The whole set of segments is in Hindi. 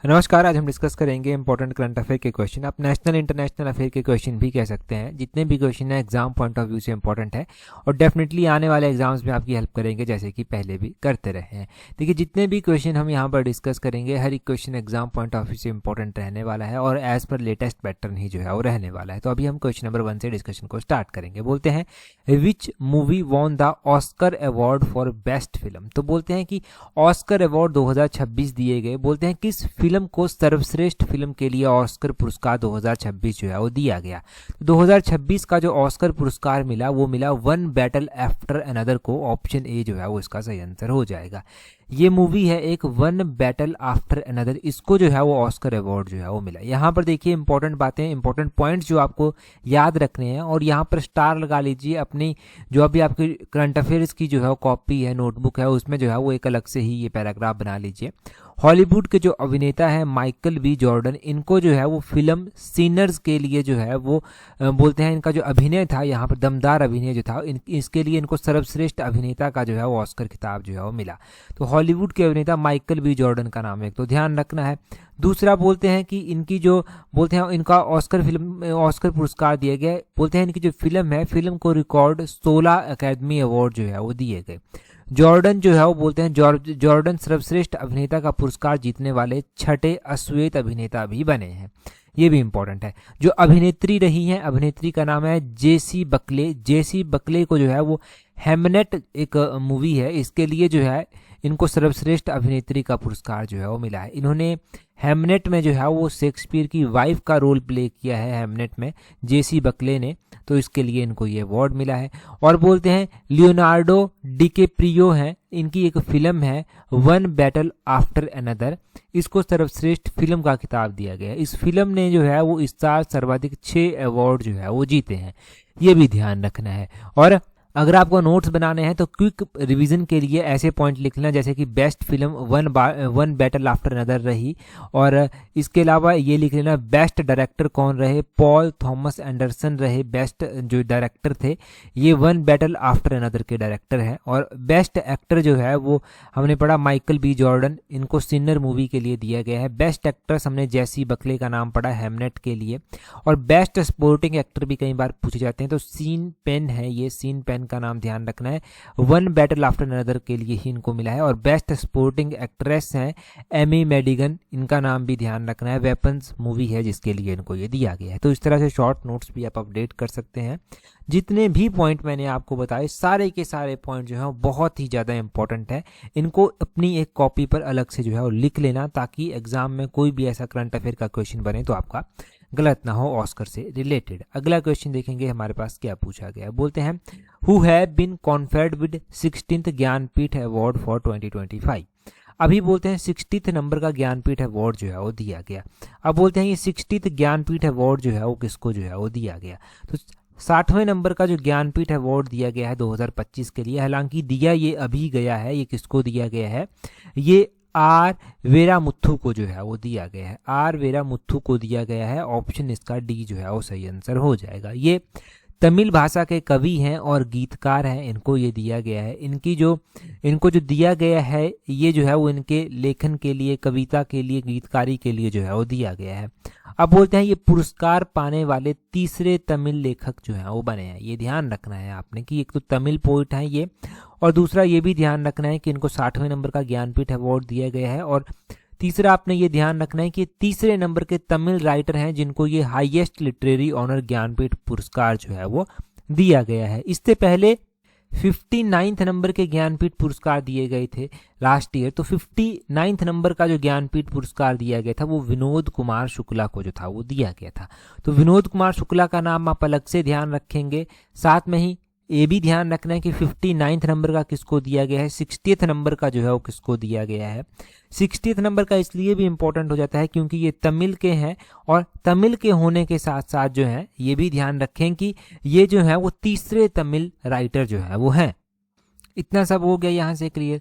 नमस्कार। आज हम डिस्कस करेंगे इंपॉर्टेंट करंट अफेयर के क्वेश्चन। आप नेशनल इंटरनेशनल अफेयर के क्वेश्चन भी कह सकते हैं। जितने भी क्वेश्चन है एग्जाम पॉइंट ऑफ व्यू से इंपॉर्टेंट है और डेफिनेटली आने वाले एग्जाम्स में आपकी हेल्प करेंगे, जैसे कि पहले भी करते रहे हैं। देखिए, जितने भी क्वेश्चन हम यहाँ पर डिस्कस करेंगे, हर एक question exam point of view से इंपॉर्टेंट रहने वाला है और एज पर लेटेस्ट पैटर्न ही जो है वो रहने वाला है। तो अभी हम क्वेश्चन नंबर 1 से डिस्कशन को स्टार्ट करेंगे। बोलते हैं, which movie won the Oscar award for best film. तो बोलते हैं कि ऑस्कर अवार्ड 2026 दिए गए। बोलते हैं किस फिल्म को सर्वश्रेष्ठ फिल्म के लिए ऑस्कर पुरस्कार 2026 जो है वो दिया गया। तो 2026 का जो ऑस्कर पुरस्कार मिला वो मिला वन बैटल आफ्टर अनदर को। ऑप्शन ए जो है वो इसका सही आंसर हो जाएगा। ये मूवी है एक वन बैटल आफ्टर अनदर, इसको जो है वो ऑस्कर अवार्ड जो है वो मिला। यहाँ पर देखिए इंपॉर्टेंट बातें, इंपॉर्टेंट पॉइंट्स जो आपको याद रखने हैं और यहाँ पर स्टार लगा लीजिए। अपनी जो अभी आपकी करंट अफेयर्स की जो है कॉपी है, नोटबुक है, उसमें जो है वो एक अलग से ही ये पैराग्राफ बना लीजिए। हॉलीवुड के जो अभिनेता हैं माइकल बी जॉर्डन, इनको जो है वो फिल्म सिनर्स के लिए जो है वो बोलते हैं इनका जो अभिनय था, यहाँ पर दमदार अभिनय जो था, इसके लिए इनको सर्वश्रेष्ठ अभिनेता का जो है वो ऑस्कर खिताब जो है वो मिला। तो हॉलीवुड के अभिनेता माइकल बी जॉर्डन का नाम एक तो ध्यान रखना है। दूसरा बोलते हैं कि इनकी जो बोलते हैं इनका ऑस्कर पुरस्कार दिया गया। बोलते हैं इनकी जो फिल्म है, फिल्म को रिकॉर्ड 16 अकेडमी अवार्ड जो है वो दिए गए। जॉर्डन जो है वो बोलते हैं जॉर्डन सर्वश्रेष्ठ अभिनेता का पुरस्कार जीतने वाले छठे अश्वेत अभिनेता भी बने हैं। ये भी इंपॉर्टेंट है। जो अभिनेत्री रही हैं, अभिनेत्री का नाम है जेसी बकले। जेसी बकले को जो है वो हेमनेट एक मूवी है, इसके लिए जो है इनको सर्वश्रेष्ठ अभिनेत्री का पुरस्कार जो है वो मिला है। इन्होंने हेमनेट में जो है वो शेक्सपियर की वाइफ का रोल प्ले किया है हेमनेट में, जेसी बकले ने, तो इसके लिए इनको ये अवार्ड मिला है। और बोलते हैं लियोनार्डो डिकेप्रियो हैं, इनकी एक फिल्म है वन बैटल आफ्टर अनदर, इसको सर्वश्रेष्ठ फिल्म का खिताब दिया गया है। इस फिल्म ने जो है वो इस साल सर्वाधिक 6 अवार्ड जो है वो जीते हैं। ये भी ध्यान रखना है। और अगर आपको नोट्स बनाने हैं तो क्विक रिवीजन के लिए ऐसे पॉइंट लिख लेना, जैसे कि best film one battle after another रही, और इसके अलावा ये लिख लेना बेस्ट डायरेक्टर कौन रहे, पॉल थॉमस एंडरसन रहे बेस्ट जो डायरेक्टर थे, ये वन बैटल आफ्टर अनदर के डायरेक्टर हैं। और बेस्ट एक्टर जो है वो हमने पढ़ा माइकल बी जॉर्डन, इनको सिनर मूवी के लिए दिया गया है। बेस्ट एक्ट्रेस हमने जेसी बकले का नाम पढ़ा हेमनेट के लिए। और बेस्ट स्पोर्टिंग एक्टर भी कई बार पूछे जाते हैं, तो सीन पेन है, ये सीन पेन का नाम ध्यान रखना है, वन बैटल आफ्टर अनदर के लिए ही इनको मिला है। और बेस्ट सपोर्टिंग एक्ट्रेस हैं एमी मेडिगन, इनका नाम भी ध्यान रखना है, वेपन्स मूवी है जिसके लिए इनको ये दिया गया है। तो इस तरह से शॉर्ट नोट्स भी आप अपडेट कर सकते हैं। जितने भी पॉइंट मैंने आपको बताए, सारे के सारे पॉइंट जो है बहुत ही ज़्यादा इंपॉर्टेंट है। इनको अपनी एक कॉपी पर अलग से जो है वो लिख लेना, ताकि एग्जाम में कोई भी ऐसा करंट अफेयर का क्वेश्चन बने तो आपका गलत ना हो ऑस्कर से रिलेटेड। अगला क्वेश्चन देखेंगे हमारे पास क्या पूछा गया। बोलते हैं, who have been conferred with 16th Jnanpith award for 2025। अभी बोलते हैं 60th नंबर का ज्ञानपीठ अवार्ड जो है वो दिया गया। अब बोलते हैं ये 60th ज्ञानपीठ अवार्ड जो है वो किसको जो है वो दिया गया। तो 60वें नंबर का जो ज्ञानपीठ अवार्ड दिया गया है 2025 के लिए, हालांकि दिया ये अभी गया है, ये किसको दिया गया है, ये आर वेरामुथु को जो है वो दिया गया है। आर वेरामुथु को दिया गया है। ऑप्शन इसका डी जो है वो सही आंसर हो जाएगा। ये तमिल भाषा के कवि हैं और गीतकार हैं, इनको ये दिया गया है। इनको जो दिया गया है ये जो है वो इनके लेखन के लिए, कविता के लिए, गीतकारी के लिए जो है वो दिया गया है। अब बोलते हैं ये पुरस्कार पाने वाले तीसरे तमिल लेखक जो हैं वो बने हैं। ये ध्यान रखना है आपने कि एक तो तमिल पोइट हैं ये, और दूसरा ये भी ध्यान रखना है कि इनको 60वें नंबर का ज्ञानपीठ अवार्ड दिया गया है। और तीसरा आपने ये ध्यान रखना है कि तीसरे नंबर के तमिल राइटर हैं जिनको ये हाईएस्ट लिटरेरी ऑनर ज्ञानपीठ पुरस्कार जो है वो दिया गया है। इससे पहले 59th नंबर के ज्ञानपीठ पुरस्कार दिए गए थे लास्ट ईयर। तो 59th नंबर का जो ज्ञानपीठ पुरस्कार दिया गया था वो विनोद कुमार शुक्ला को जो था वो दिया गया था। तो विनोद कुमार शुक्ला का नाम आप अलग से ध्यान रखेंगे। साथ में ही ये भी ध्यान रखना है कि 59th नंबर का किसको दिया गया है, 60th नंबर का जो है वो किसको दिया गया है। 60th नंबर का इसलिए भी इंपॉर्टेंट हो जाता है क्योंकि ये तमिल के हैं, और तमिल के होने के साथ साथ जो है ये भी ध्यान रखें कि ये जो है वो तीसरे तमिल राइटर जो है वो हैं। इतना सब हो गया यहाँ से क्लियर।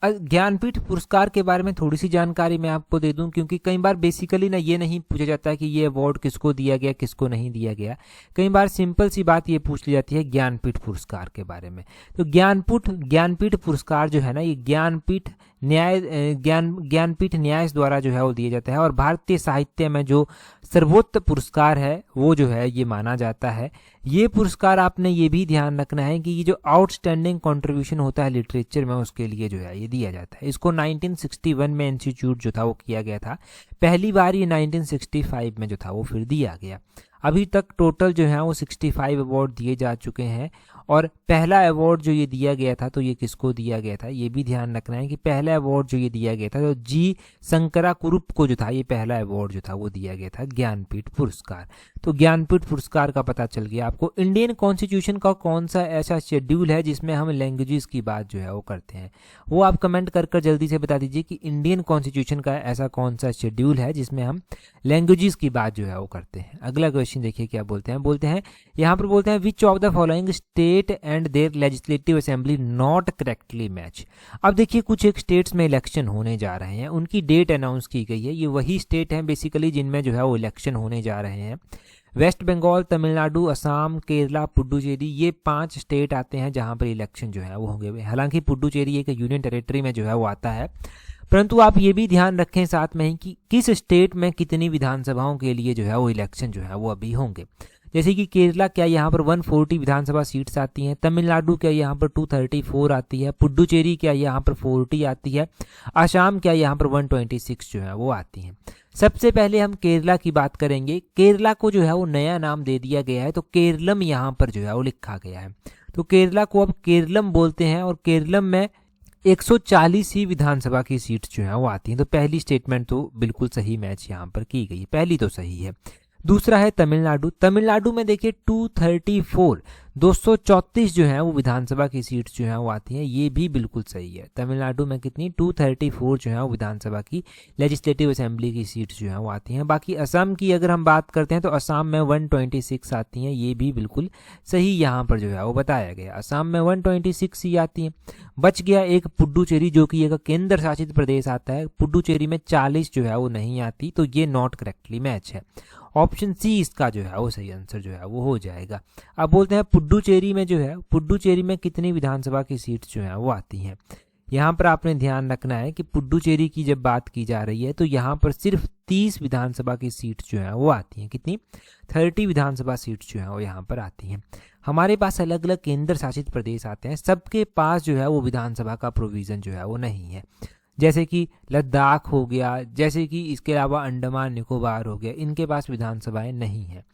ज्ञानपीठ पुरस्कार के बारे में थोड़ी सी जानकारी मैं आपको दे दूं, क्योंकि कई बार बेसिकली ना ये नहीं पूछा जाता है कि ये अवार्ड किसको दिया गया, किसको नहीं दिया गया। कई बार सिंपल सी बात ये पूछ ली जाती है ज्ञानपीठ पुरस्कार के बारे में। तो ज्ञानपीठ पुरस्कार जो है ना, ये ज्ञानपीठ न्याय ज्ञानपीठ न्यास द्वारा जो है वो दिया जाता है। और भारतीय साहित्य में जो सर्वोच्च पुरस्कार है वो जो है ये माना जाता है। ये पुरस्कार आपने ये भी ध्यान रखना है कि ये जो आउटस्टैंडिंग कंट्रीब्यूशन होता है लिटरेचर में उसके लिए जो है ये दिया जाता है। इसको 1961 में इंस्टीट्यूट जो था वो किया गया था, पहली बार ये 1965 में जो था वो फिर दिया गया। अभी तक टोटल जो है वो 65 अवार्ड दिए जा चुके हैं। और पहला अवार्ड जो ये दिया गया था तो ये किसको दिया गया था, ये भी ध्यान रखना है कि पहला अवार्ड जो ये दिया गया था तो जी शंकरा कुरुप को जो था ये पहला अवार्ड जो था वो दिया गया था ज्ञानपीठ पुरस्कार। तो ज्ञानपीठ पुरस्कार का पता चल गया आपको। इंडियन कॉन्स्टिट्यूशन का कौन सा ऐसा शेड्यूल है जिसमें हम लैंग्वेजेस की बात जो है वो करते हैं, वो आप कमेंट कर जल्दी से बता दीजिए कि इंडियन कॉन्स्टिट्यूशन का ऐसा कौन सा शेड्यूल है जिसमें हम लैंग्वेजेस की बात जो है वो करते हैं। अगला क्वेश्चन देखिए क्या बोलते हैं यहाँ पर बोलते हैं which of the following state and their legislative assembly not correctly match. अब देखिए कुछ एक स्टेट्स में इलेक्शन होने जा रहे हैं, उनकी डेट अनाउंस की गई है। ये वही स्टेट हैं बेसिकली जिनमें जो है वो इलेक्शन होने जा रहे हैं। वेस्ट बंगाल, तमिलनाडु, असम, केरला, पुडुचेरी, ये 5 स्टेट आते हैं जहां पर इलेक्शन जो है वो होंगे। हालांकि पुडुचेरी एक यूनियन टेरिटरी में जो है वो आता है, परंतु आप ये भी ध्यान रखें साथ में ही कि किस स्टेट में कितनी विधानसभाओं के लिए जो है वो इलेक्शन जो है वो अभी होंगे। जैसे कि केरला क्या यहाँ पर 140 विधानसभा सीट्स आती हैं, तमिलनाडु क्या यहाँ पर 234 आती है, पुडुचेरी क्या यहाँ पर 40 आती है, असम क्या यहाँ पर 126 जो है वो आती हैं। सबसे पहले हम केरला की बात करेंगे। केरला को जो है वो नया नाम दे दिया गया है, तो केरलम यहाँ पर जो है वो लिखा गया है। तो केरला को अब केरलम बोलते हैं और केरलम में 140 ही विधानसभा की सीट्स जो है वो आती हैं। तो पहली स्टेटमेंट तो बिल्कुल सही मैच यहाँ पर की गई है, पहली तो सही है। दूसरा है तमिलनाडु। तमिलनाडु में देखिए 234 जो है वो विधानसभा की सीट्स जो है वो आती हैं, ये भी बिल्कुल सही है। तमिलनाडु में कितनी 234 जो है वो विधानसभा की लेजिस्लेटिव असेंबली की सीट्स जो है वो आती हैं। बाकी असम की अगर हम बात करते हैं तो असम में 126 आती हैं, ये भी बिल्कुल सही यहाँ पर जो है वो बताया गया। असम में 126 ही आती हैं। बच गया एक पुडुचेरी जो कि एक केंद्र शासित प्रदेश आता है। पुडुचेरी में 40 जो है वो नहीं आती, तो ये नॉट करेक्टली मैच है। ऑप्शन सी इसका जो है वो सही आंसर जो है वो हो जाएगा। अब बोलते हैं पुडुचेरी में जो है, पुडुचेरी में कितनी विधानसभा की सीट्स जो है वो आती हैं। यहाँ पर आपने ध्यान रखना है कि पुडुचेरी की जब बात की जा रही है तो यहाँ पर सिर्फ 30 विधानसभा की सीट्स जो है वो आती हैं। कितनी 30 विधानसभा सीट्स जो है वो यहाँ पर आती हैं। हमारे पास अलग अलग केंद्र शासित प्रदेश आते हैं, सबके पास जो है वो विधानसभा का प्रोविज़न जो है वो नहीं है। जैसे कि लद्दाख हो गया, जैसे कि इसके अलावा अंडमान निकोबार हो गया, इनके पास विधानसभाएं नहीं हैं।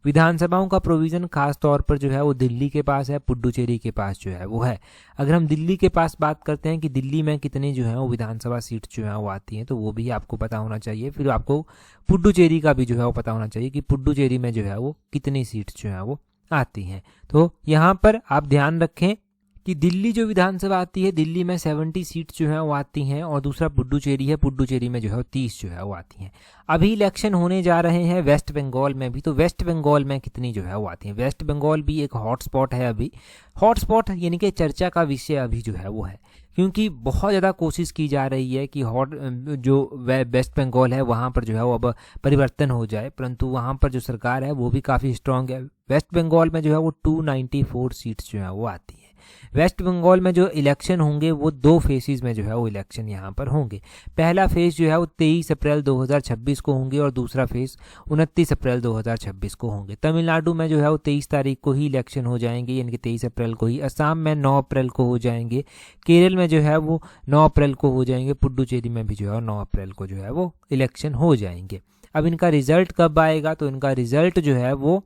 विधानसभाओं का प्रोविज़न खास तौर पर जो है वो दिल्ली के पास है, पुडुचेरी के पास जो है वो है। अगर हम दिल्ली के पास बात करते हैं कि दिल्ली में कितनी जो है वो विधानसभा सीट जो है वो आती हैं, तो वो भी आपको पता होना चाहिए। फिर आपको पुडुचेरी का भी जो है वो पता होना चाहिए कि पुडुचेरी में जो है वो कितनी सीट्स जो है वो आती हैं। तो यहाँ पर आप ध्यान रखें कि दिल्ली जो विधानसभा आती है, दिल्ली में 70 सीट्स जो है वो आती हैं, और दूसरा पुडुचेरी है, पुडुचेरी में जो है 30 जो है वो आती हैं। अभी इलेक्शन होने जा रहे हैं वेस्ट बंगाल में भी, तो वेस्ट बंगाल में कितनी जो है वो आती हैं। वेस्ट बंगाल भी एक हॉटस्पॉट है, अभी हॉटस्पॉट यानी कि चर्चा का विषय अभी जो है वो है, क्योंकि बहुत ज़्यादा कोशिश की जा रही है कि जो वेस्ट बंगाल है वहाँ पर जो है वो अब परिवर्तन हो जाए, परंतु वहाँ पर जो सरकार है वो भी काफ़ी स्ट्रांग है। वेस्ट बंगाल में जो है वो 294 सीट्स जो है वो आती हैं। वेस्ट बंगाल में जो इलेक्शन होंगे वो 2 फेजेस में जो है वो इलेक्शन यहाँ पर होंगे। पहला फेज जो है वो 23 अप्रैल 2026 को होंगे और दूसरा फेज 29 अप्रैल 2026 को होंगे। तमिलनाडु में जो है वो 23 तारीख को ही इलेक्शन हो जाएंगे, यानी कि 23 अप्रैल को ही। असम में 9 अप्रैल को हो जाएंगे। केरल में जो है वो 9 अप्रैल को हो जाएंगे। पुडुचेरी में भी जो है 9 अप्रैल को जो है वो इलेक्शन हो जाएंगे। अब इनका रिजल्ट कब आएगा, तो इनका रिजल्ट जो है वो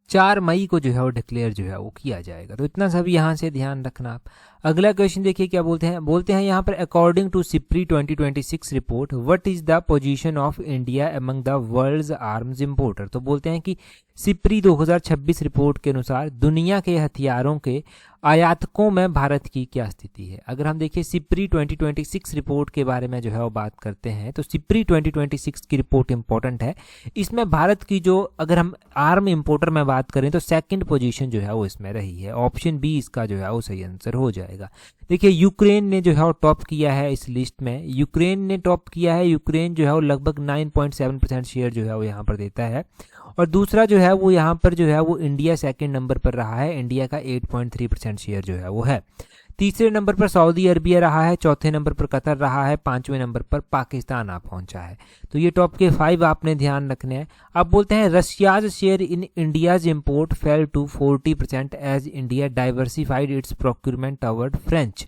4 मई को जो है वो डिक्लेयर जो है वो किया जाएगा। तो इतना सब यहाँ से ध्यान रखना आप। अगला क्वेश्चन देखिए क्या बोलते हैं यहाँ पर according to SIPRI 2026 report what is the position of India among the world's arms importer. तो बोलते हैं कि सिप्री 2026 रिपोर्ट के अनुसार दुनिया के हथियारों के आयातकों में भारत की क्या स्थिति है। अगर हम देखिए सिप्री 2026 रिपोर्ट के बारे में जो है वो बात करते हैं, तो सिप्री 2026 की रिपोर्ट इंपॉर्टेंट है। इसमें भारत की जो अगर हम आर्म इंपोर्टर में बात करें तो 2nd पोजीशन जो है वो इसमें रही है। ऑप्शन बी इसका जो है वो सही आंसर हो जाएगा। देखिए यूक्रेन ने जो है वो टॉप किया है इस लिस्ट में, यूक्रेन ने टॉप किया है। यूक्रेन जो है वो लगभग 9.7% शेयर जो है वो यहाँ पर देता है, और दूसरा जो है वो यहाँ पर जो है वो इंडिया 2nd नंबर पर रहा है। इंडिया का 8.3% शेयर जो है वो है। तीसरे नंबर पर सऊदी अरबिया रहा है, चौथे नंबर पर कतर रहा है, पांचवें नंबर पर पाकिस्तान आ पहुंचा है। तो ये टॉप के 5 आपने ध्यान रखने हैं। अब बोलते हैं Russia's share in India's import fell to 40% as India diversified its procurement toward French.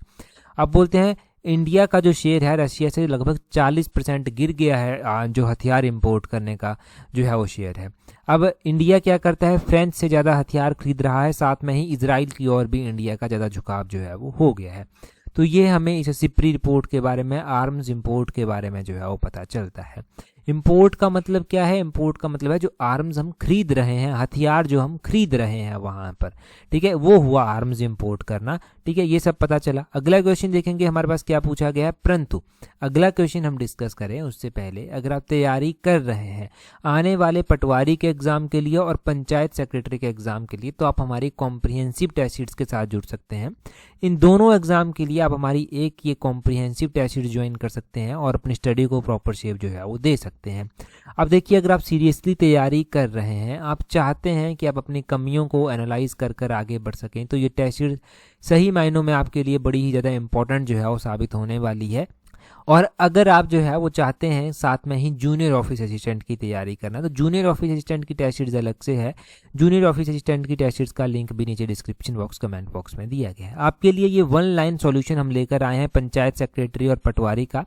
अब बोलते हैं इंडिया का जो शेयर है रशिया से लगभग 40% गिर गया है, जो हथियार इंपोर्ट करने का जो है वो शेयर है। अब इंडिया क्या करता है, फ्रेंच से ज़्यादा हथियार खरीद रहा है, साथ में ही इजराइल की ओर भी इंडिया का ज़्यादा झुकाव जो है वो हो गया है। तो ये हमें इस सिप्री रिपोर्ट के बारे में, आर्म्स इंपोर्ट के बारे में जो है वो पता चलता है। इंपोर्ट का मतलब क्या है, इंपोर्ट का मतलब है जो आर्म्स हम खरीद रहे हैं, हथियार जो हम खरीद रहे हैं वहां पर, ठीक है, वो हुआ आर्म्स इंपोर्ट करना। ठीक है, ये सब पता चला। अगला क्वेश्चन देखेंगे हमारे पास क्या पूछा गया है, परंतु अगला क्वेश्चन हम डिस्कस करें उससे पहले अगर आप तैयारी कर रहे हैं आने वाले पटवारी के एग्जाम के लिए और पंचायत सेक्रेटरी के एग्जाम के लिए, तो आप हमारी कॉम्प्रिहेंसिव टेस्ट सीरीज के साथ जुड़ सकते हैं। इन दोनों एग्जाम के लिए आप हमारी एक ये कॉम्प्रिहेंसिव टेस्ट सीरीज ज्वाइन कर सकते हैं और अपनी स्टडी को प्रॉपर शेप जो है वो दे सकते हैं। अब देखिए, अगर आप सीरियसली तैयारी कर रहे हैं, आप चाहते हैं कि आप अपनी कमियों को एनालाइज कर कर आगे बढ़ सकें, तो ये टेस्ट सीरीज सही मायनों में आपके लिए बड़ी ही ज़्यादा इंपॉर्टेंट जो है वो साबित होने वाली है। और अगर आप जो है वो चाहते हैं साथ में ही जूनियर ऑफिस असिस्टेंट की तैयारी करना, तो जूनियर ऑफिस असिस्टेंट की टेस्ट सीरीज अलग से है। जूनियर ऑफिस असिस्टेंट की टेस्ट सीरीज का लिंक भी नीचे डिस्क्रिप्शन बॉक्स, कमेंट बॉक्स में दिया गया है। आपके लिए ये 1 लाइन सॉल्यूशन हम लेकर आए हैं पंचायत सेक्रेटरी और पटवारी का,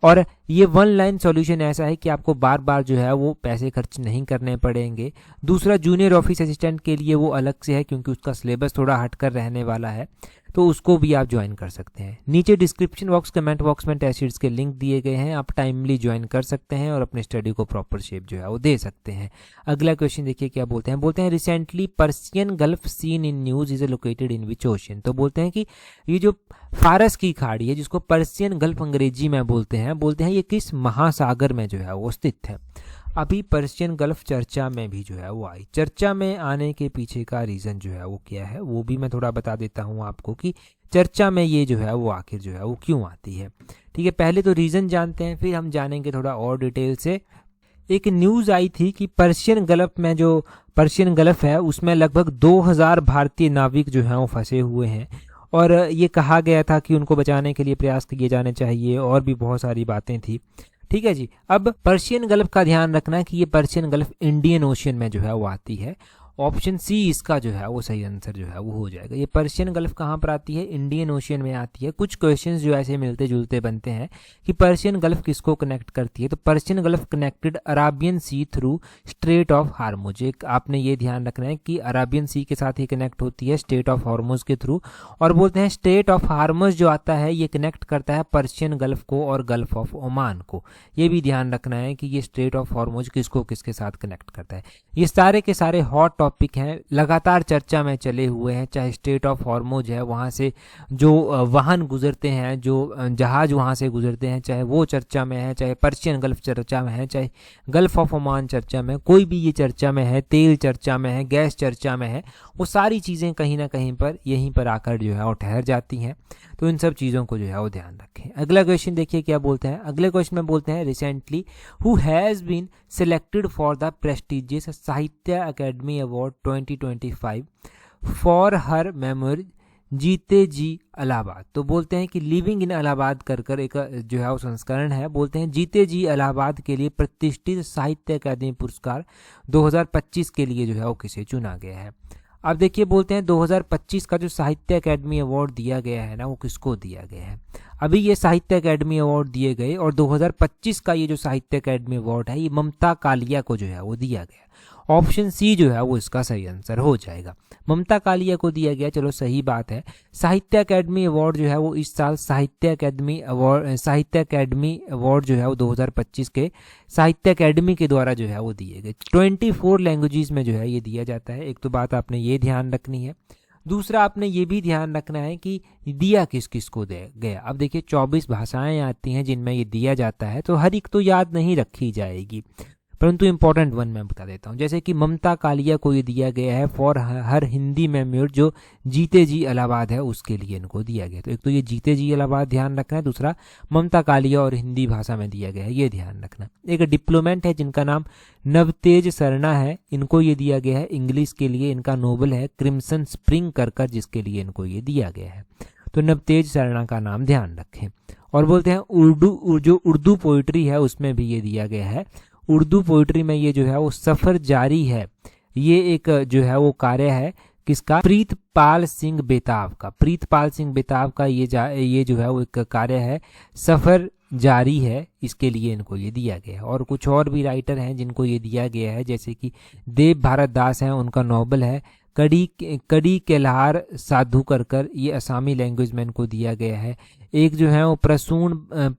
और ये 1 लाइन सॉल्यूशन ऐसा है कि आपको बार बार जो है वो पैसे खर्च नहीं करने पड़ेंगे। दूसरा, जूनियर ऑफिस असिस्टेंट के लिए वो अलग से है क्योंकि उसका सिलेबस थोड़ा हटकर रहने वाला है, तो उसको भी आप ज्वाइन कर सकते हैं। नीचे डिस्क्रिप्शन बॉक्स, कमेंट बॉक्स में टेस्ट सीरीज के लिंक दिए गए हैं, आप टाइमली ज्वाइन कर सकते हैं और अपने स्टडी को प्रॉपर शेप जो है वो दे सकते हैं। अगला क्वेश्चन देखिए क्या बोलते हैं, recently Persian gulf seen in news is located in which ocean. तो बोलते हैं कि ये जो फारस की खाड़ी है जिसको पर्सियन गल्फ अंग्रेजी में बोलते हैं ये किस महासागर में जो है वो स्थित है। अभी पर्शियन गल्फ चर्चा में भी जो है वो आई। चर्चा में आने के पीछे का रीज़न जो है वो क्या है वो भी मैं थोड़ा बता देता हूँ आपको कि चर्चा में ये जो है वो आखिर जो है वो क्यों आती है। ठीक है, पहले तो रीज़न जानते हैं, फिर हम जानेंगे थोड़ा और डिटेल से। एक न्यूज़ आई थी कि पर्शियन गल्फ में, जो पर्शियन गल्फ है उसमें लगभग 2000 भारतीय नाविक जो हैं वो फंसे हुए हैं, और ये कहा गया था कि उनको बचाने के लिए प्रयास किए जाने चाहिए, और भी बहुत सारी बातें थी। ठीक है जी, अब पर्शियन गल्फ का ध्यान रखना है कि ये पर्शियन गल्फ इंडियन ओशियन में जो है वो आती है। ऑप्शन सी इसका जो है वो सही आंसर जो है वो हो जाएगा। ये पर्शियन गल्फ कहाँ पर आती है, इंडियन ओशियन में आती है। कुछ क्वेश्चंस जो ऐसे मिलते जुलते बनते हैं कि पर्शियन गल्फ किसको कनेक्ट करती है, तो Persian Gulf connected Arabian Sea through Strait of Hormuz. एक आपने ये ध्यान रखना है कि अराबियन सी के साथ ये कनेक्ट होती है स्ट्रेट ऑफ हार्मुज के थ्रू, और बोलते हैं स्ट्रेट ऑफ हार्मुज जो आता है ये कनेक्ट करता है पर्शियन गल्फ को और गल्फ ऑफ ओमान को। ये भी ध्यान रखना है कि ये स्ट्रेट ऑफ हार्मुज किसको किसके साथ कनेक्ट करता है। ये सारे के सारे हॉट टॉपिक हैं, लगातार चर्चा में चले हुए हैं। चाहे स्ट्रेट ऑफ हॉर्मुज है, वहाँ से जो वाहन गुजरते हैं, जो जहाज वहाँ से गुजरते हैं, चाहे वो चर्चा में है, चाहे पर्शियन गल्फ चर्चा में है, चाहे गल्फ ऑफ ओमान चर्चा में, कोई भी ये चर्चा में है, तेल चर्चा में है, गैस चर्चा में है, वो सारी चीज़ें कहीं ना कहीं पर यहीं पर आकर जो है वो ठहर जाती हैं। तो इन सब चीज़ों को जो है वो ध्यान रखें। अगला क्वेश्चन देखिए क्या बोलते हैं। अगले क्वेश्चन में बोलते हैं recently who has been selected for the prestigious Sahitya Akademi award 2025 for her memory Jeete Ji Allahabad. तो बोलते हैं कि लिविंग इन इलाहाबाद कर एक जो है वो संस्करण है। बोलते हैं जीते जी इलाहाबाद के लिए प्रतिष्ठित साहित्य अकादमी पुरस्कार 2025 के लिए जो है वो किसे चुना गया है। अब देखिए, बोलते हैं 2025 का जो साहित्य अकेडमी अवार्ड दिया गया है ना, वो किसको दिया गया है। अभी ये साहित्य अकेडमी अवार्ड दिए गए, और 2025 का ये जो साहित्य अकेडमी अवार्ड है ये ममता कालिया को जो है वो दिया गया। ऑप्शन सी जो है वो इसका सही आंसर हो जाएगा। ममता कालिया को दिया गया, चलो सही बात है। साहित्य अकेडमी अवार्ड जो है वो इस साल साहित्य अकेडमी अवार्ड जो है वो 2025 के साहित्य अकेडमी के द्वारा जो है वो दिए गए। 24 लैंग्वेजेस में जो है ये दिया जाता है। एक तो बात आपने ये ध्यान रखनी है। दूसरा, आपने ये भी ध्यान रखना है कि दिया किस किस को दे गया। अब देखिए 24 भाषाएं आती हैं जिनमें ये दिया जाता है, तो हर एक तो याद नहीं रखी जाएगी, परंतु इंपॉर्टेंट वन मैं बता देता हूँ। जैसे कि ममता कालिया को ये दिया गया है फॉर हर हिंदी मेमोर जो जीते जी इलाहाबाद है उसके लिए इनको दिया गया। तो एक तो ये जीते जी इलाहाबाद ध्यान रखना है, दूसरा ममता कालिया और हिंदी भाषा में दिया गया है ये ध्यान रखना। एक डिप्लोमेट है जिनका नाम नवतेज सरना है, इनको ये दिया गया है इंग्लिश के लिए। इनका नोबल है क्रिम्सन स्प्रिंग कर जिसके लिए इनको ये दिया गया है। तो नवतेज शर्मा का नाम ध्यान रखें। और बोलते हैं उर्दू पोइट्री है उसमें भी ये दिया गया है। उर्दू पोइट्री में ये जो है वो सफ़र जारी है, ये एक जो है वो कार्य है किसका, प्रीतपाल सिंह बेताब का। प्रीतपाल सिंह बेताब का ये जो है वो एक कार्य है, सफ़र जारी है, इसके लिए इनको ये दिया गया है। और कुछ और भी राइटर हैं जिनको ये दिया गया है, जैसे कि देव भारत दास हैं, उनका नॉवल है कड़ी केल्हार साधु कर, ये असामी लैंग्वेज में इनको दिया गया है। एक जो है वो प्रसून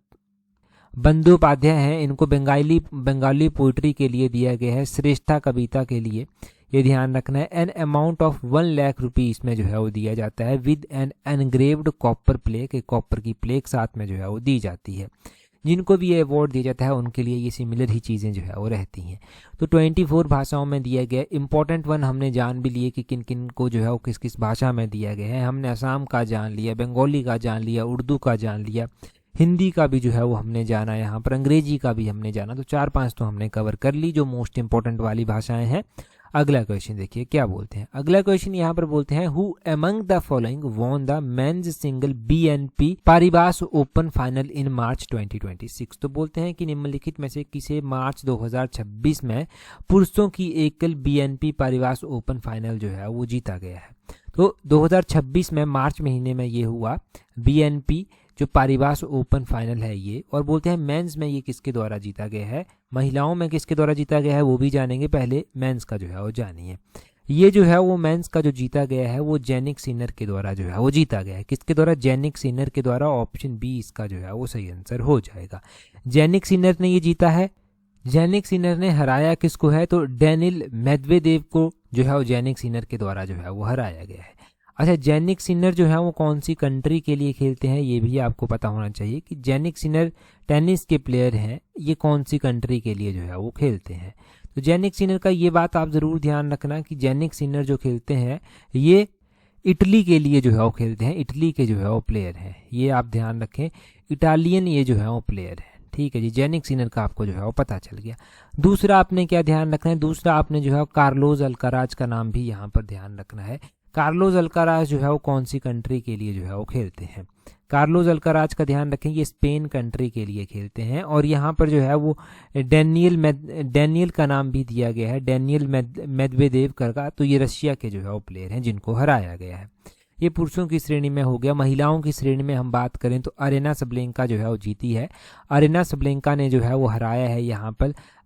बंदोपाध्याय हैं, इनको बंगाली पोइट्री के लिए दिया गया है, श्रेष्ठा कविता के लिए, ये ध्यान रखना है। An amount of 1 lakh rupees इसमें जो है वो दिया जाता है with an engraved copper plaque, एक कॉपर की प्लेक साथ में जो है वो दी जाती है। जिनको भी ये अवार्ड दिया जाता है उनके लिए ये सिमिलर ही चीज़ें जो है वो रहती हैं। तो 24 भाषाओं में दिया गया। इंपॉर्टेंट वन हमने जान भी लिए कि किन किन को जो है वो किस किस भाषा में दिया गया है। हमने असम का जान लिया, बंगाली का जान लिया, उर्दू का जान लिया, हिंदी का भी जो है वो हमने जाना, यहाँ पर अंग्रेजी का भी हमने जाना। तो 4-5 तो हमने कवर कर ली जो मोस्ट इंपॉर्टेंट वाली भाषाएं हैं। अगला क्वेश्चन देखिए क्या बोलते हैं। अगला क्वेश्चन यहाँ पर बोलते हैं who among the following won the men's singles BNP Paribas open final in March 2026। तो बोलते हैं कि निम्नलिखित में से किसे मार्च 2026 में पुरुषों की एकल BNP पारिबास ओपन फाइनल जो है वो जीता गया है। तो 2026 में मार्च महीने में ये हुआ BNP जो पारिबास ओपन फाइनल है ये। और बोलते हैं मेंस में ये किसके द्वारा जीता गया है, महिलाओं में किसके द्वारा जीता गया है वो भी जानेंगे, पहले मेंस का जो है वो जानिए। ये जो है वो मेंस का जो जीता गया है वो जेनिक सिनर के द्वारा जो है वो जीता गया है। किसके द्वारा, जेनिक सिनर के द्वारा। ऑप्शन बी इसका जो है वो सही आंसर हो जाएगा। जेनिक सिनर ने ये जीता है। जेनिक सिनर ने हराया किसको है, तो डेनिल मेदवेदेव को जो है वो जेनिक सिनर के द्वारा जो है वो हराया गया है। अच्छा, जेनिक सिनर जो है वो कौन सी कंट्री के लिए खेलते हैं ये भी आपको पता होना चाहिए कि जेनिक सिनर टेनिस के प्लेयर हैं, ये कौन सी कंट्री के लिए जो है वो खेलते हैं। तो जेनिक सिनर का ये बात आप ज़रूर ध्यान रखना कि जेनिक सिनर जो खेलते हैं ये इटली के लिए जो है वो खेलते हैं, इटली के जो है वो प्लेयर हैं, ये आप ध्यान रखें, इटालियन ये जो है वो प्लेयर है। ठीक है जी, जेनिक सिनर का आपको जो है वो पता चल गया। दूसरा आपने क्या ध्यान रखना है, दूसरा आपने जो है कार्लोस अल्काराज का नाम भी यहाँ पर ध्यान रखना है। कार्लोस अल्काराज जो है वो कौन सी कंट्री के लिए जो है वो खेलते हैं। कार्लोस अल्काराज का ध्यान रखें, ये स्पेन कंट्री के लिए खेलते हैं। और यहाँ पर जो है वो डेनियल का नाम भी दिया गया है, डेनियल मेदवेदेव का। तो ये रशिया के जो है वो प्लेयर हैं जिनको हराया गया है। ये पुरुषों की श्रेणी में हो गया। महिलाओं की श्रेणी में हम बात करें तो अरेना सबलेंका जो है वो जीती है। अरेना सबलेंका ने जो है वो हराया है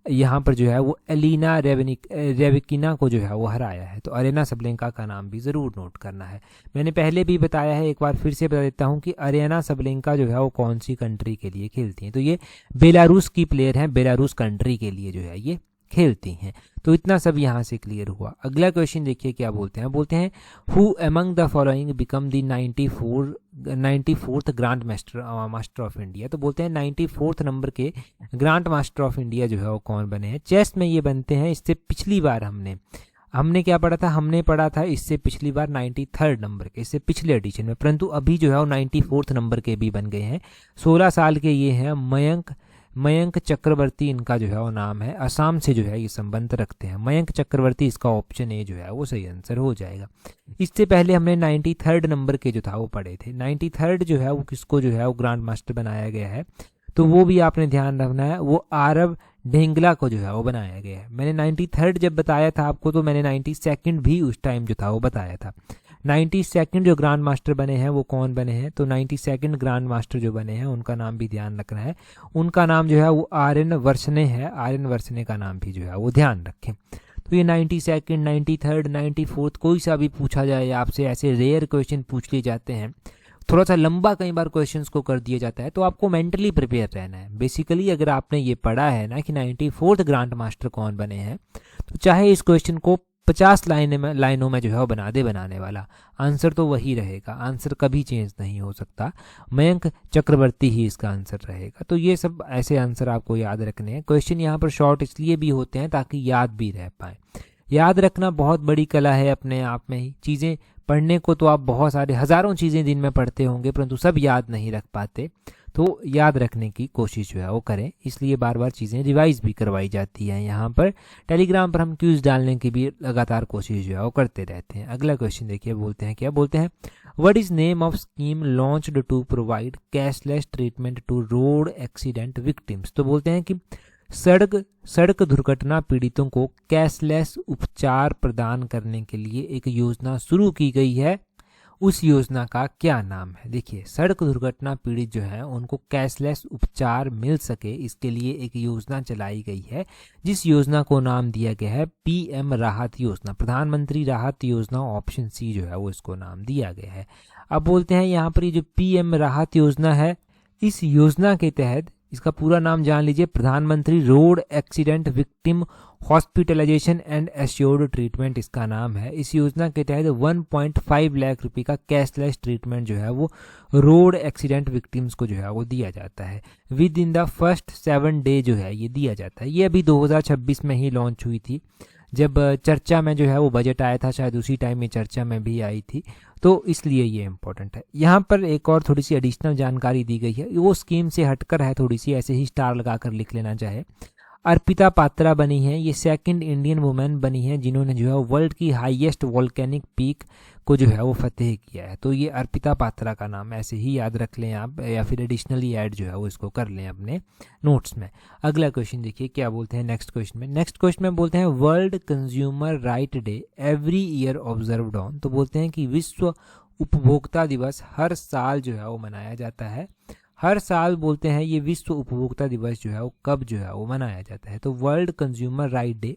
यहाँ पर जो है वो एलिना रेविकिना को जो है वो हराया है। तो अरेना सबलेंका का नाम भी ज़रूर नोट करना है। मैंने पहले भी बताया है, एक बार फिर से बता देता हूँ कि अरेना सबलेंका जो है वो कौन सी कंट्री के लिए खेलती हैं। तो ये बेलारूस की प्लेयर हैं, बेलारूस कंट्री के लिए जो है ये खेलती हैं। तो इतना सब यहाँ से क्लियर हुआ। अगला क्वेश्चन देखिए क्या बोलते हैं। बोलते हैं who among the following become the 94th grand master of India. तो बोलते हैं 94th नंबर के ग्रांड मास्टर ऑफ इंडिया जो है वो कौन बने हैं। चेस में ये बनते हैं। इससे पिछली बार हमने क्या पढ़ा था, हमने पढ़ा था इससे पिछली बार 93rd नंबर के, इससे पिछले एडिशन में, परंतु अभी जो है वो 94th नंबर के भी बन गए हैं। 16 साल के ये हैं मयंक चक्रवर्ती इनका जो है वो नाम है। असम से जो है ये संबंध रखते हैं। मयंक चक्रवर्ती, इसका ऑप्शन ए जो है वो सही आंसर हो जाएगा। इससे पहले हमने 93rd नंबर के जो था वो पढ़े थे। 93rd जो है वो किसको जो है वो ग्रांड मास्टर बनाया गया है, तो वो भी आपने ध्यान रखना है, वो आरव ढेंगला को जो है वो बनाया गया है। मैंने 93rd जब बताया था आपको, तो मैंने 92nd भी उस टाइम जो था वो बताया था। 92nd जो ग्रांड मास्टर बने हैं वो कौन बने हैं, तो 92nd ग्रांड मास्टर जो बने हैं उनका नाम भी ध्यान रखना है। उनका नाम जो है वो आर्यन वर्सने है। आर्यन वर्सने का नाम भी जो है वो ध्यान रखें। तो ये 92nd, 93rd, 94th कोई सा भी पूछा जाए आपसे, ऐसे रेयर क्वेश्चन पूछ लिए जाते हैं, थोड़ा सा लंबा कई बार क्वेश्चंस को कर दिया जाता है, तो आपको मेंटली प्रिपेयर रहना है। बेसिकली अगर आपने ये पढ़ा है ना कि 94th ग्रांड मास्टर कौन बने हैं, तो चाहे इस क्वेश्चन को 50 लाइनों में जो है वो बनाने वाला आंसर तो वही रहेगा, आंसर कभी चेंज नहीं हो सकता। मयंक चक्रवर्ती ही इसका आंसर रहेगा। तो ये सब ऐसे आंसर आपको याद रखने हैं। क्वेश्चन यहाँ पर शॉर्ट इसलिए भी होते हैं ताकि याद भी रह पाए। याद रखना बहुत बड़ी कला है अपने आप में ही। चीज़ें पढ़ने को तो आप बहुत सारे हज़ारों चीज़ें दिन में पढ़ते होंगे, परंतु सब याद नहीं रख पाते। तो याद रखने की कोशिश जो है वो करें, इसलिए बार बार चीज़ें रिवाइज भी करवाई जाती हैं। यहाँ पर टेलीग्राम पर हम क्यूज डालने की भी लगातार कोशिश जो है वो करते रहते हैं। अगला क्वेश्चन देखिए, बोलते हैं क्या, बोलते हैं what is name of scheme launched to provide cashless treatment to road accident victims. तो बोलते हैं कि सड़क दुर्घटना पीड़ितों को कैशलेस उपचार प्रदान करने के लिए एक योजना शुरू की गई है, उस योजना का क्या नाम है। देखिए, सड़क दुर्घटना पीड़ित जो है उनको कैशलेस उपचार मिल सके, इसके लिए एक योजना चलाई गई है, जिस योजना को नाम दिया गया है पीएम राहत योजना, प्रधानमंत्री राहत योजना, ऑप्शन सी जो है वो इसको नाम दिया गया है। अब बोलते हैं यहाँ पर ये जो पीएम राहत योजना है, इस योजना के तहत, इसका पूरा नाम जान लीजिए, प्रधानमंत्री road accident victim hospitalisation and assured treatment इसका नाम है। इस योजना के तहत 1.5 लाख रुपए का कैशलेस ट्रीटमेंट जो है वो रोड एक्सीडेंट विक्टिम्स को जो है वो दिया जाता है। With in the first 7 day जो है ये दिया जाता है। ये अभी 2026 में ही लॉन्च हुई थी, जब चर्चा में जो है वो बजट आया था, शायद उसी टाइम में चर्चा में भी आई थी, तो इसलिए ये इम्पोर्टेंट है। यहाँ पर एक और थोड़ी सी एडिशनल जानकारी दी गई है, वो स्कीम से हटकर है थोड़ी सी, ऐसे ही स्टार लगाकर लिख लेना चाहे। अर्पिता पात्रा बनी है, ये सेकंड इंडियन वुमेन बनी है जिन्होंने जो है वर्ल्ड की हाईएस्ट वोल्केनिक पीक को जो है वो फतेह किया है। तो ये अर्पिता पात्रा का नाम ऐसे ही याद रख लें आप, या फिर एडिशनली ऐड जो है वो इसको कर लें अपने नोट्स में। अगला क्वेश्चन देखिए क्या बोलते हैं नेक्स्ट क्वेश्चन में। नेक्स्ट क्वेश्चन में बोलते हैं world consumer right day every year observed on. तो बोलते हैं कि विश्व उपभोक्ता दिवस हर साल जो है वो मनाया जाता है। हर साल बोलते हैं ये विश्व उपभोक्ता दिवस जो है वो कब जो है वो मनाया जाता है। तो वर्ल्ड कंज्यूमर राइट डे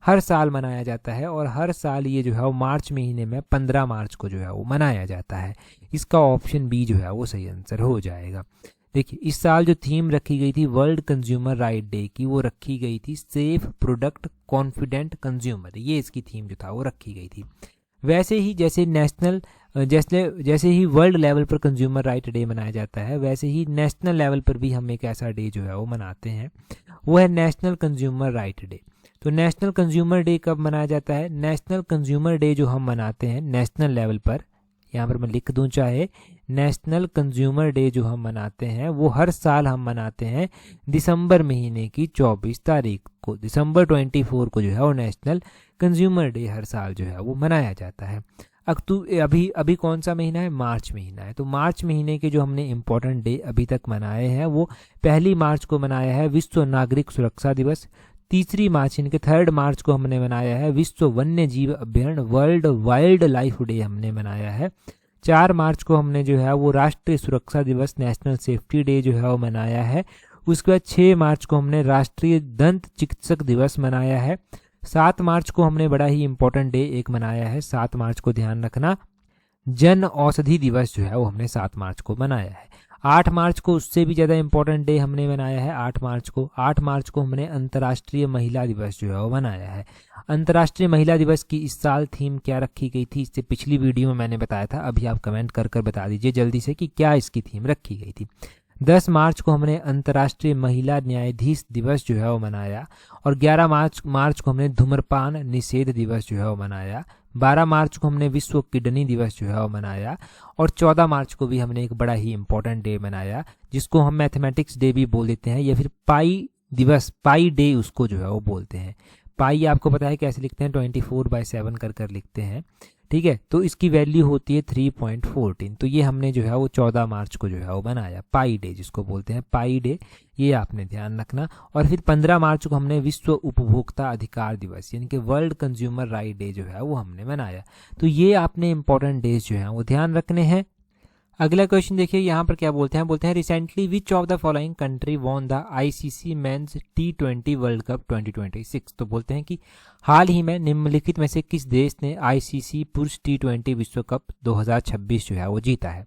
हर साल मनाया जाता है, और हर साल ये जो है वो मार्च महीने में 15 मार्च को जो है वो मनाया जाता है। इसका ऑप्शन बी जो है वो सही आंसर हो जाएगा। देखिए, इस साल जो थीम रखी गई थी वर्ल्ड कंज्यूमर राइट डे की, वो रखी गई थी सेफ प्रोडक्ट कॉन्फिडेंट कंज्यूमर, ये इसकी थीम जो था वो रखी गई थी। वैसे ही जैसे ही वर्ल्ड लेवल पर कंज्यूमर राइट डे मनाया जाता है, वैसे ही नेशनल लेवल पर भी हम एक ऐसा डे जो है वो मनाते हैं, वो है नेशनल कंज्यूमर राइट डे। तो नेशनल कंज्यूमर डे कब मनाया जाता है? नेशनल कंज्यूमर डे जो हम मनाते हैं नेशनल लेवल पर, यहाँ पर मैं लिख दूं चाहे, नेशनल कंज्यूमर डे जो हम मनाते हैं वो हर साल हम मनाते हैं दिसंबर महीने की 24 तारीख को। दिसंबर 24 को जो है वो नेशनल कंज्यूमर डे हर साल जो है वो मनाया जाता है। अभी कौन सा महीना है? मार्च महीना है। तो मार्च महीने के जो हमने इम्पोर्टेंट डे अभी तक मनाए हैं, वो 1 मार्च को मनाया है विश्व नागरिक सुरक्षा दिवस, 3 मार्च यानी कि 3 मार्च को हमने मनाया है विश्व वन्य जीव अभ्यारण्य वर्ल्ड वाइल्ड लाइफ डे हमने मनाया है, 4 मार्च को हमने जो है वो राष्ट्रीय सुरक्षा दिवस नेशनल सेफ्टी डे जो है वो मनाया है। उसके बाद 6 मार्च को हमने राष्ट्रीय दंत चिकित्सक दिवस मनाया है। 7 मार्च को हमने बड़ा ही इंपॉर्टेंट डे एक मनाया है, 7 मार्च को ध्यान रखना, जन औषधि दिवस जो है वो हमने 7 मार्च को मनाया है। 8 मार्च को उससे भी ज़्यादा इंपॉर्टेंट डे हमने मनाया है, 8 मार्च को हमने अंतर्राष्ट्रीय महिला दिवस जो है वो मनाया है। अंतर्राष्ट्रीय महिला दिवस की इस साल थीम क्या रखी गई थी, इससे पिछली वीडियो में मैंने बताया था, अभी आप कमेंट कर बता दीजिए जल्दी से कि क्या इसकी थीम रखी गई थी। 10 मार्च को हमने अंतर्राष्ट्रीय महिला न्यायाधीश दिवस जो है वो मनाया, और 11 मार्च को हमने धूम्रपान निषेध दिवस जो है वो मनाया। 12 मार्च को हमने विश्व किडनी दिवस जो है वो मनाया, और 14 मार्च को भी हमने एक बड़ा ही इंपॉर्टेंट डे मनाया जिसको हम मैथमेटिक्स डे भी बोल देते हैं, या फिर पाई दिवस, पाई डे उसको जो है वो बोलते हैं। पाई आपको पता है कैसे लिखते हैं, 24/7 कर लिखते हैं, ठीक है। तो इसकी वैल्यू होती है 3.14। तो ये हमने जो है वो 14 मार्च को जो है वो बनाया, पाई डे जिसको बोलते हैं, पाई डे, ये आपने ध्यान रखना। और फिर 15 मार्च को हमने विश्व उपभोक्ता अधिकार दिवस यानी कि वर्ल्ड कंज्यूमर राइट डे जो है वो हमने मनाया। तो ये आपने इंपॉर्टेंट डेज जो है वो ध्यान रखने हैं। अगला क्वेश्चन देखिए, यहाँ पर क्या बोलते हैं recently which of the following country won the ICC men's T20 world cup 2026। तो बोलते हैं कि हाल ही में निम्नलिखित में से किस देश ने आईसीसी पुरुष T20 विश्व कप 2026 जो है वो जीता है।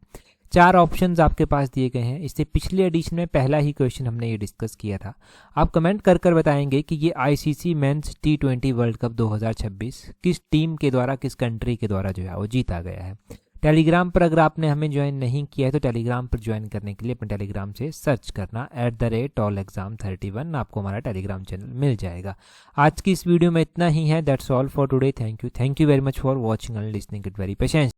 4 ऑप्शंस आपके पास दिए गए हैं। इससे पिछले एडिशन में पहला ही क्वेश्चन हमने ये डिस्कस किया था। आप कमेंट कर बताएंगे कि ये ICC men's T20 world cup 2026 किस टीम के द्वारा, किस कंट्री के द्वारा जो है वो जीता गया है, टेलीग्राम पर अगर आपने हमें ज्वाइन नहीं किया है तो टेलीग्राम पर ज्वाइन करने के लिए अपने टेलीग्राम से सर्च करना @tallexam31, आपको हमारा टेलीग्राम चैनल मिल जाएगा। आज की इस वीडियो में इतना ही है। That's all for today. Thank you very much for watching and listening it very patience.